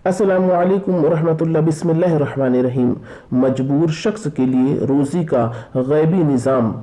अस्सलामु अलैकुम वरहमतुल्लाह। बिस्मिल्लाहिर्रहमानिर्रहीम। मजबूर शख्स के लिए रोज़ी का गैबी निज़ाम।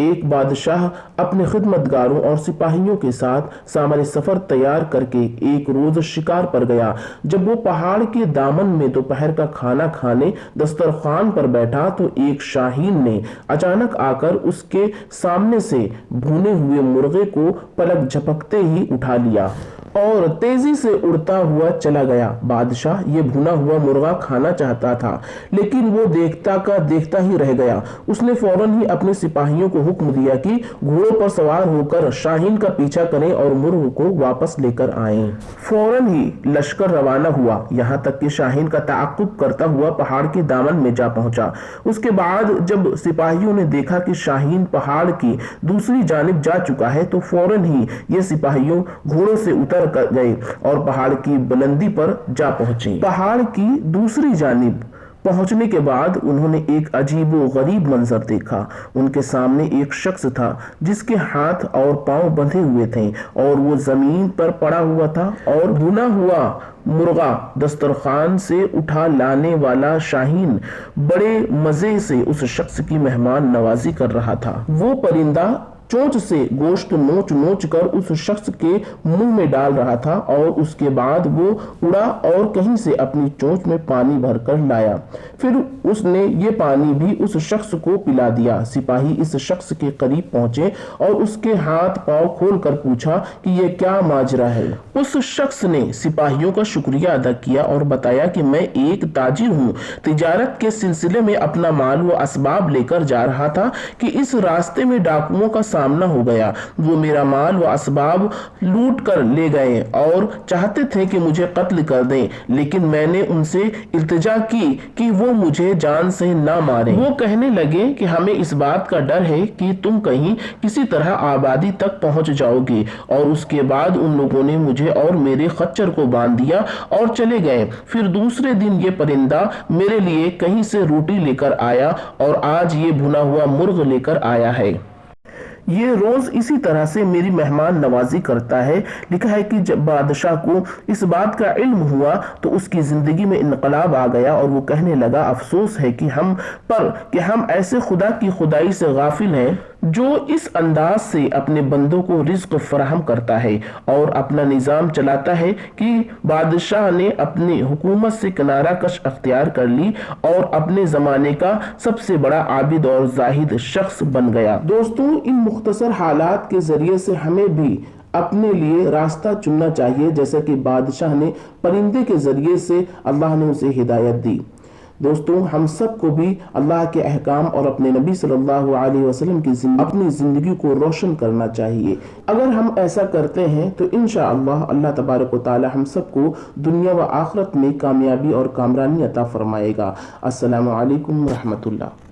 एक बादशाह अपने खिदमतगारों और सिपाहियों के साथ सामने सफ़र तैयार करके एक रोज़ शिकार पर गया। जब वो पहाड़ के दामन में दोपहर का खाना खाने दस्तरखान पर बैठा तो एक शाहीन ने अचानक आकर उसके सामने से भुने हुए मुर्गे को पलक झपकते ही उठा लिया और तेजी से उड़ता हुआ चला गया। बादशाह ये भुना हुआ मुर्गा खाना चाहता था, लेकिन वो देखता का देखता ही रह गया। उसने फौरन ही अपने सिपाहियों को हुक्म दिया कि घोड़ों पर सवार होकर शाहीन का पीछा करें और मुर्ग को वापस लेकर आएं। फौरन ही लश्कर रवाना हुआ, यहाँ तक कि शाहीन का ताक़ुब करता हुआ पहाड़ के दामन में जा पहुंचा। उसके बाद जब सिपाहियों ने देखा कि शाहीन पहाड़ की दूसरी जानिब जा चुका है तो फौरन ही ये सिपाहियों घोड़ों से उतर गए और पहाड़ की बुलंदी पर जा पहुंचे। पहाड़ की दूसरी जानिब पहुंचने के बाद उन्होंने एक अजीब व गरीब मंजर देखा। उनके सामने एक शख्स था जिसके हाथ और पांव बंधे हुए थे और वो जमीन पर पड़ा हुआ था और भुना हुआ मुर्गा दस्तरखान से उठा लाने वाला शाहीन बड़े मजे से उस शख्स की मेहमान नवाजी कर रहा था। वो परिंदा चोंच से गोश्त नोच नोच कर उस शख्स के मुंह में डाल रहा था और उसके बाद वो उड़ा और कहीं से अपनी चोंच में पानी भरकर लाया। फिर उसने ये पानी भी उस शख्स को पिला दिया। सिपाही इस शख्स के करीब पहुंचे और उसके हाथ पांव खोलकर पूछा कि ये क्या माजरा है। उस शख्स ने सिपाहियों का शुक्रिया अदा किया और बताया कि मैं एक ताजिर हूँ, तिजारत के सिलसिले में अपना माल व असबाब लेकर जा रहा था कि इस रास्ते में डाकुओं का सामना हो गया। वो मेरा माल व असबाब लूट कर ले गए और चाहते थे कि मुझे कत्ल कर दें, लेकिन मैंने उनसे इल्तिजा की कि वो मुझे जान से ना मारें। वो कहने लगे कि हमें इस बात का डर है कि तुम कहीं किसी तरह आबादी तक पहुंच जाओगे। और उसके बाद उन लोगों ने मुझे और मेरे खच्चर को बांध दिया और चले गए। फिर दूसरे दिन ये परिंदा मेरे लिए कहीं से रोटी लेकर आया और आज ये भुना हुआ मुर्ग लेकर आया है। ये रोज इसी तरह से मेरी मेहमान नवाजी करता है। लिखा है कि जब बादशाह को इस बात का इल्म हुआ तो उसकी जिंदगी में इनकलाब आ गया और वो कहने लगा, अफसोस है कि हम ऐसे खुदा की खुदाई से गाफिल हैं जो इस अंदाज से अपने बंदों को रिज्क फराहम करता है और अपना निज़ाम चलाता है कि बादशाह ने अपनी हुकूमत से किनारा कश अख्तियार कर ली और अपने ज़माने का सबसे बड़ा आबिद और जाहिद शख्स बन गया। दोस्तों, इन मुख्तसर हालात के ज़रिए से हमें भी अपने लिए रास्ता चुनना चाहिए, जैसे कि बादशाह ने परिंदे के ज़रिए से अल्लाह ने उसे हिदायत दी। दोस्तों, हम सबको भी अल्लाह के अहकाम और अपने नबी सल्लल्लाहु अलैहि वसल्लम की अपनी ज़िंदगी को रोशन करना चाहिए। अगर हम ऐसा करते हैं तो इंशाअल्लाह अल्लाह तबारक व तआला हम सबको दुनिया व आखिरत में कामयाबी और कामरानी अता फरमाएगा। अस्सलामु अलैकुम रहमतुल्लाह।